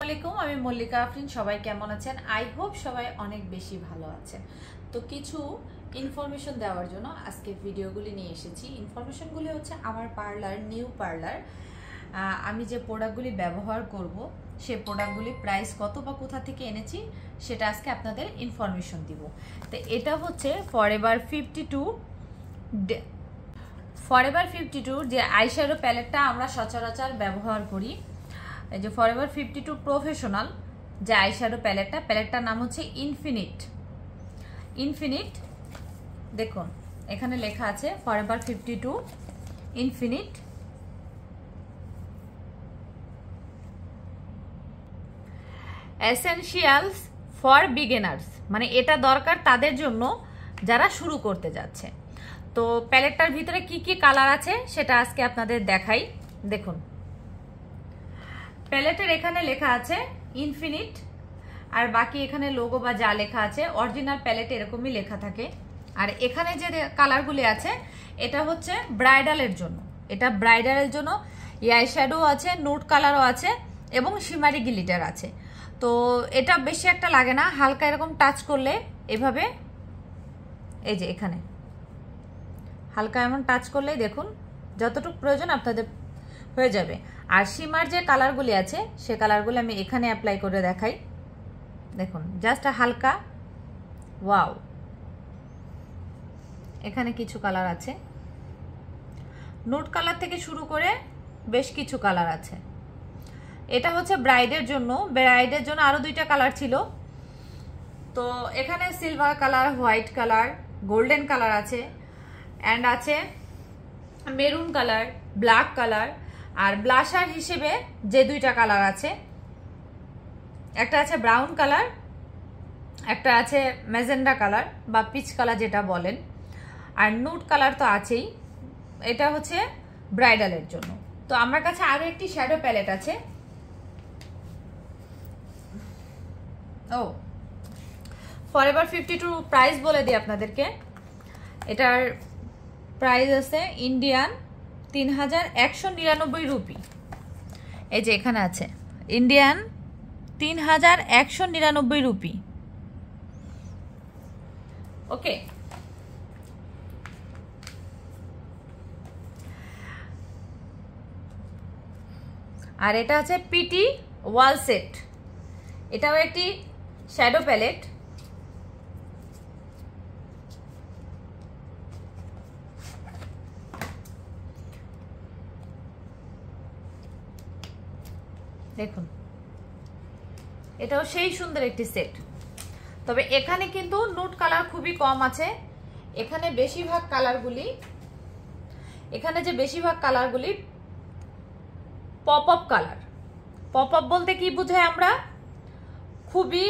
আলাইকুম, আমি মল্লিকা আফরিন। সবাই কেমন আছেন? আই হোপ সবাই অনেক বেশি ভালো আছেন। তো কিছু ইনফরমেশন দেওয়ার জন্য আজকে ভিডিওগুলি নিয়ে এসেছি। ইনফরমেশনগুলি হচ্ছে আমার পার্লার, নিউ পার্লার, আমি যে প্রোডাক্টগুলি ব্যবহার করব সে প্রোডাক্টগুলি প্রাইস কত বা কোথা থেকে এনেছি সেটা আজকে আপনাদের ইনফরমেশন দিব। তো এটা হচ্ছে ফরএভার 52 যে আইশ্যাডো প্যালেটটা আমরা সচরাচর ব্যবহার করি। এই যে ফরএভার 52 প্রফেশনাল যে আইশ্যাডো প্যালেটটার নাম হচ্ছে ইনফিনিট। দেখুন এখানে লেখা আছে forever 52 infinite essentials for beginners, মানে এটা দরকার তাদের জন্য যারা শুরু করতে যাচ্ছে। তো প্যালেটটার ভিতরে কি কি কালার আছে সেটা আজকে আপনাদের দেখাই। দেখুন প্যালেটের এখানে লেখা আছে ইনফিনিট, আর বাকি এখানে লোগো বা যা লেখা আছে অরিজিনাল প্যালেটে এরকমই লেখা থাকে। আর এখানে যে কালারগুলি আছে এটা হচ্ছে ব্রাইডালের জন্য, আইশ্যাডো আছে, নুড কালারও আছে এবং শিমারি গ্লিটার আছে। তো এটা বেশি একটা লাগে না, হালকা এরকম টাচ করলে এভাবে, এই যে এখানে হালকা এমন টাচ করলেই দেখুন যতটুকু প্রয়োজন আপনাদের হয়ে যাবে। আর শিমার যে কালারগুলি আছে সে কালারগুলি আমি এখানে অ্যাপ্লাই করে দেখাই। দেখুন জাস্ট হালকা, ওয়াও, এখানে কিছু কালার আছে, নুড কালার থেকে শুরু করে বেশ কিছু কালার আছে। এটা হচ্ছে ব্রাইডের জন্য আরো দুইটা কালার ছিল। তো এখানে silver colour, white colour, golden colour আছে, অ্যান্ড আছে মেরুন কালার, ব্ল্যাক কালার। আর ব্লাশার হিসেবে যে দুইটা কালার আছে, একটা আছে ব্রাউন কালার, একটা আছে ম্যাজেন্ডা কালার বা পিচ কালার যেটা বলেন, আর নুড কালার তো আছেই। এটা হচ্ছে ব্রাইডালের জন্য। তো আমার কাছে আরো একটি শ্যাডো প্যালেট আছে। ও ফরএভার 52 প্রাইস বলে দিই আপনাদেরকে। এটার প্রাইস আছে ইন্ডিয়ান 3199 রুপি। এই যে এখানে আছে ইন্ডিয়ান 3199 রুপি। ওকে, আর এটা আছে পিটি ওয়াল সেট, এটাও একটি শ্যাডো প্যালেট। দেখুন এটাও সেই সুন্দর একটি সেট। তবে এখানে কিন্তু নুড কালার খুবই কম আছে। এখানে বেশিরভাগ কালারগুলি pop up colour. Pop up বলতে কি বুঝাই আমরা? খুবই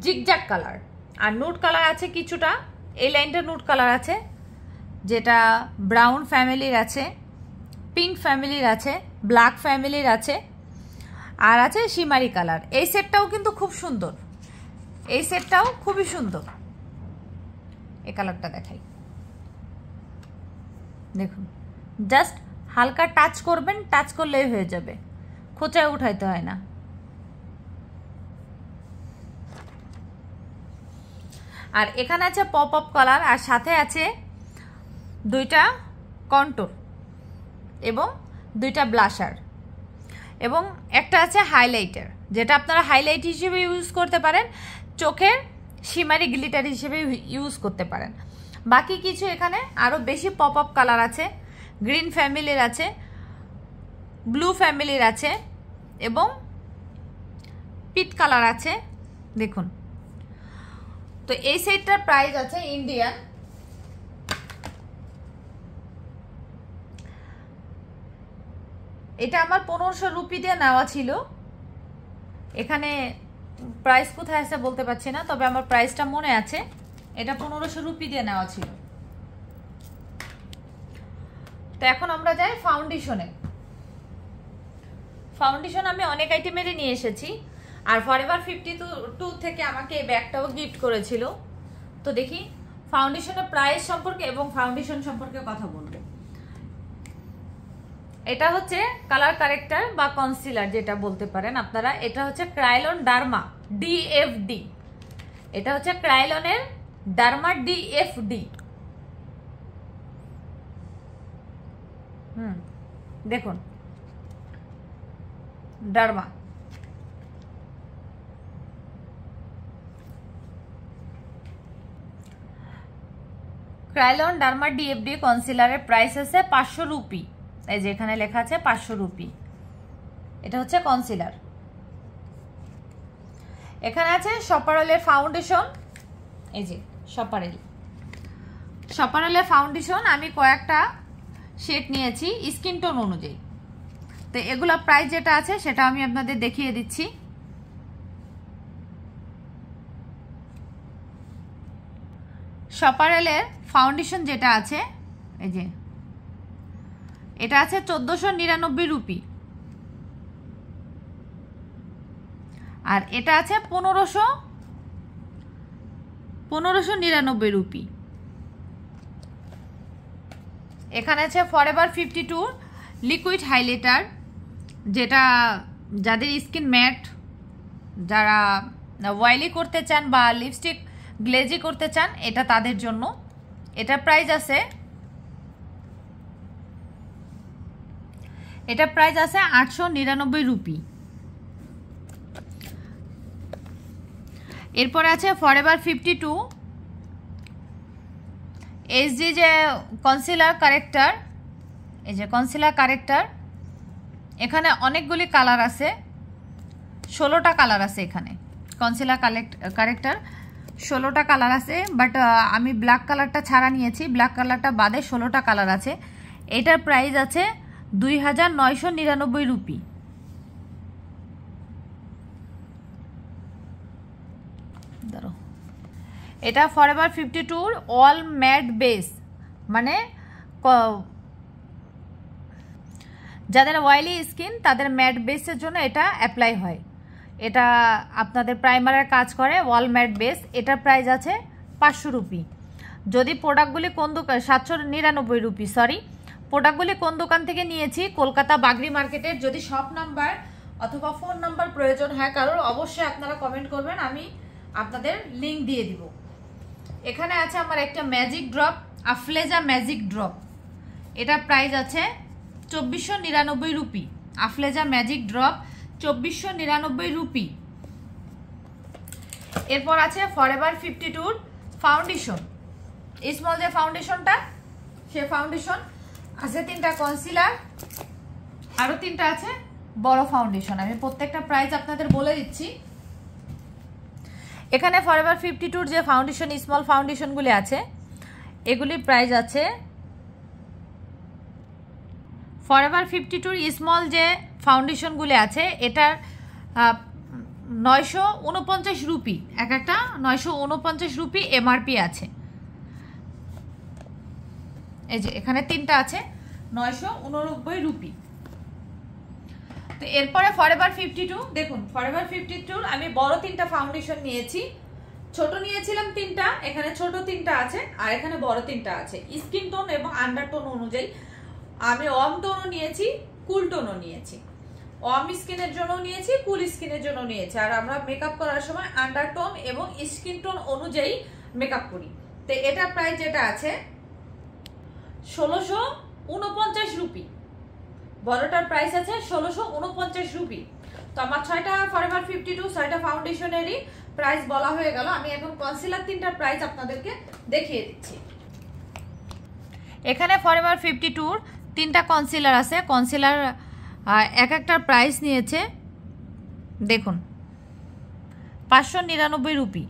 জিগজ্যাগ কালার। আর নুড কালার আছে কিছুটা, এই লাইনটা নুড কালার আছে, যেটা ব্রাউন ফ্যামিলির আছে, পিঙ্ক ফ্যামিলির আছে, ব্ল্যাক ফ্যামিলির আছে, আর আছে শিমারি কালার। এই সেটটাও কিন্তু খুব সুন্দর, এই সেটটাও খুবই সুন্দর। এই কালারটা দেখাই, দেখুন জাস্ট হালকা টাচ করবেন, টাচ করলেই হয়ে যাবে, খোঁচায় উঠাইতে হয় না। আর এখানে আছে পপ আপ কালার, আর সাথে আছে দুইটা কন্টুর এবং দুইটা ব্লাশার, এবং একটা আছে হাইলাইটার, যেটা আপনারা হাইলাইট হিসেবে ইউজ করতে পারেন, চোখের শিমারি গ্লিটার হিসেবে ইউজ করতে পারেন। বাকি কিছু এখানে আরো বেশি পপ আপ কালার আছে, গ্রিন ফ্যামিলির আছে, ব্লু ফ্যামিলির আছে এবং পিট কালার আছে। দেখুন তো এই সেটটার প্রাইস আছে ইন্ডিয়ান এটা আমার 1500 রুপি দিয়ে নেওয়া ছিল। এখানে প্রাইস কোথায় আছে বলতে পারছি না, তবে আমার প্রাইসটা মনে আছে, এটা 1500 রুপি দিয়ে নেওয়া ছিল। তো এখন আমরা যাই ফাউন্ডেশনে। ফাউন্ডেশন আমি অনেক আইটেমেরই নিয়ে এসেছি, আর ফরএভার 52 থেকে আমাকে এই ব্যাগটাও গিফট করেছিল। তো দেখি ফাউন্ডেশনের প্রাইস সম্পর্কে এবং ফাউন্ডেশন সম্পর্কে কথা বলবো। এটা হচ্ছে কালার কারেক্টার বা কনসিলার যেটা বলতে পারেন আপনারা। এটা হচ্ছে ক্রাইলন ডার্মা ডিএফডি, এটা হচ্ছে ক্রাইলনের ডার্মা ডিএফডি। দেখুন ডার্মা, ক্রাইলন ডার্মা ডিএফডি কনসিলারের প্রাইস আছে 500 রুপি। এই যে এখানে লেখা আছে 500 রুপি। এটা হচ্ছে কনসিলার। এখানে আছে সপারলের ফাউন্ডেশন। এই যে সপারলের ফাউন্ডেশন আমি কয়েকটা শেড নিয়েছি স্কিন টোন অনুযায়ী। তো এগুলা প্রাইস যেটা আছে সেটা আমি আপনাদের দেখিয়ে দিচ্ছি। সপারলের ফাউন্ডেশন যেটা আছে, এই যে এটা আছে 1499 রুপি, আর এটা আছে 1599 রুপি। এখানে আছে ফরএভার 52 লিকুইড হাইলাইটার, যেটা যাদের স্কিন ম্যাট, যারা অয়েলি করতে চান বা লিপস্টিক গ্লেজি করতে চান, এটা তাদের জন্য। এটা প্রাইস আছে 899 রুপি। এরপরে আছে ফরএভার 52 এইচডি যে কনসিলার কারেক্টার। এই যে কনসিলার কারেক্টার, এখানে অনেকগুলি কালার আছে, 16টা কালার আছে এখানে। কনসিলার কারেক্টার 16টা কালার আছে, বাট আমি ব্ল্যাক কালারটা ছাড়া নিয়েছি, ব্ল্যাক কালারটা বাদে 16টা কালার আছে। এটার প্রাইস আছে 2999 রুপি। এটা ফরএভার 52 অল ম্যাট বেস, মানে যাদের অয়েলি স্কিন তাদের ম্যাট বেসের জন্য এটা অ্যাপ্লাই হয়। এটা আপনাদের প্রাইমারের কাজ করে, ওয়াল ম্যাট বেস। এটার প্রাইস আছে 500 রুপি। যদি প্রোডাক্টগুলি কোন দোকান 799 রুপি, সরি, প্রোডাক্টগুলি কোন দোকান থেকে নিয়েছি, কলকাতা বাগরি মার্কেটের। যদি শপ নাম্বার অথবা ফোন নাম্বার প্রয়োজন হয় কারোর, অবশ্যই আপনারা কমেন্ট করবেন, আমি আপনাদের লিঙ্ক দিয়ে দিব। এখানে আছে আমার একটা ম্যাজিক ড্রপ, আফলেজা ম্যাজিক ড্রপ। এটার প্রাইস আছে 2499 রুপি। আফলেজা ম্যাজিক ড্রপ 2499 রুপি। এরপর আছে ফরএভার 52 ফাউন্ডেশন, স্মল যে ফাউন্ডেশনটা, সে ফাউন্ডেশন আছে 3টা কনসিলার, আরো 3টা আছে বড় ফাউন্ডেশন। আমি প্রত্যেকটা প্রাইস আপনাদের বলে দিচ্ছি। এখানে ফরএভার 52 যে ফাউন্ডেশন, স্মল ফাউন্ডেশনগুলি আছে, এগুলির প্রাইস আছে ফরএভার 52 স্মল যে ফাউন্ডেশনগুলি আছে, এটার 949 রুপি, এক একটা 949 রুপি এমআরপি আছে। এই যে এখানে 3টা আছে 989 রুপি। তো এরপরে ফরএভার 52, দেখুন ফরএভার 52 আমি বড় 3টা ফাউন্ডেশন নিয়েছি, ছোট নিয়েছিলাম 3টা, এখানে ছোট 3টা আছে আর এখানে বড় 3টা আছে স্কিন টোন এবং আন্ডারটোন অনুযায়ী। আমি ওয়ার্ম টোনও নিয়েছি, কুল টোনও নিয়েছি। ওয়ার্ম স্কিনের জন্য নিয়েছি, কুল স্কিনের জন্য নিয়েছি। আর আমরা মেকআপ করার সময় আন্ডারটোন এবং স্কিন টোন অনুযায়ী মেকআপ করি। তো এটা প্রাইস যেটা আছে 1649 রুপি। বড়টার প্রাইস আছে 1649 রুপি। তো আমার 6টা ফরএভার 52 6টা ফাউন্ডেশনেরই প্রাইস বলা হয়ে গেল। আমি এখন কনসিলার 3টার প্রাইস আপনাদেরকে দেখিয়ে দিচ্ছি। এখানে ফরএভার 52 3টা কনসিলার আছে। কনসিলার এক একটার প্রাইস নিয়েছে, দেখুন 599 রুপি।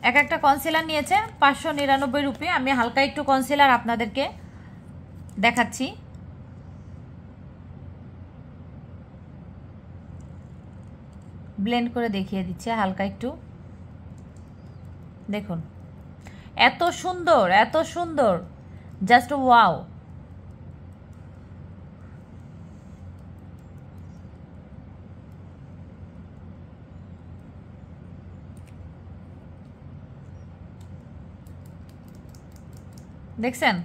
এক একটা কনসিলার নিয়েছে 599 রুপি। আমি হালকা একটু কনসিলার আপনাদেরকে দেখাচ্ছি। ব্লেন্ড করে দেখিয়ে দিচ্ছে হালকা একটু, দেখুন এত সুন্দর, এত সুন্দর, জাস্ট ওয়াও। দেখছেন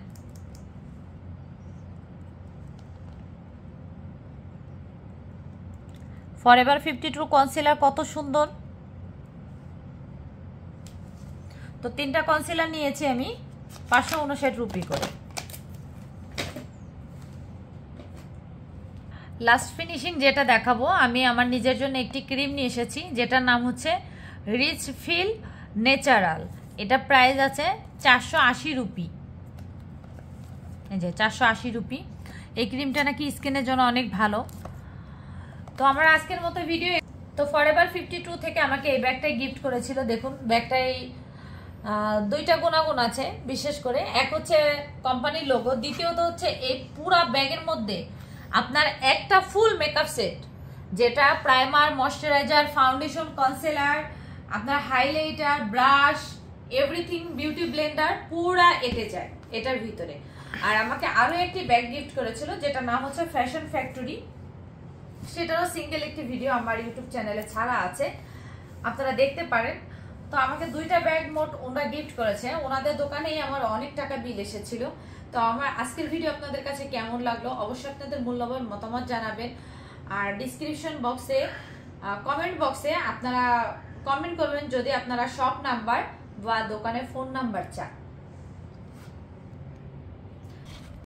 ফরএভার 52 কনসিলার কত সুন্দর। তো 3টা কনসিলার নিয়েছি আমি 559 রুপি করে। লাস্ট ফিনিশিং যেটা দেখাবো, আমি আমার নিজের জন্য একটি ক্রিম নিয়ে এসেছি যেটার নাম হচ্ছে রিচ ফিল ন্যাচারাল। এটা প্রাইস আছে 480 রুপি। এই যে 480 রুপি। এই ক্রিমটা নাকি স্কিনের জন্য অনেক ভালো। তো আমার আজকের মতো ভিডিও। তো ফরএভার 52 থেকে আমাকে এই ব্যাগটাই গিফট করেছিল। দেখুন ব্যাগটাই 2টা গুণাগুণ আছে বিশেষ করে, এক হচ্ছে কোম্পানির লোগো, দ্বিতীয়ত হচ্ছে এই পুরা ব্যাগের মধ্যে আপনার একটা ফুল মেকআপ সেট, যেটা প্রাইমার, ময়শ্চারাইজার, ফাউন্ডেশন, কনসিলার, আপনার highlighter, brush, everything, beauty Blender পুরা এটে যায় এটার ভিতরে। আর আমাকে আরো একটি ব্যাগ গিফট করেছিল যেটা নাম হচ্ছে ফ্যাশন ফ্যাক্টরি। সেটারও সিঙ্গেল একটি ভিডিও আমার ইউটিউব চ্যানেলে ছাড়া আছে, আপনারা দেখতে পারেন। তো আমাকে 2টা ব্যাগ মোট ওনারা গিফট করেছে। ওনাদের দোকানেই আমার অনেক টাকা বিল এসেছিল। তো আমার আজকের ভিডিও আপনাদের কাছে কেমন লাগলো অবশ্যই আপনাদের মূল্যবান মতামত জানাবেন। আর ডিসক্রিপশন বক্সে, কমেন্ট বক্সে আপনারা কমেন্ট করবেন যদি আপনারা শপ নাম্বার বা দোকানের ফোন নাম্বার চান।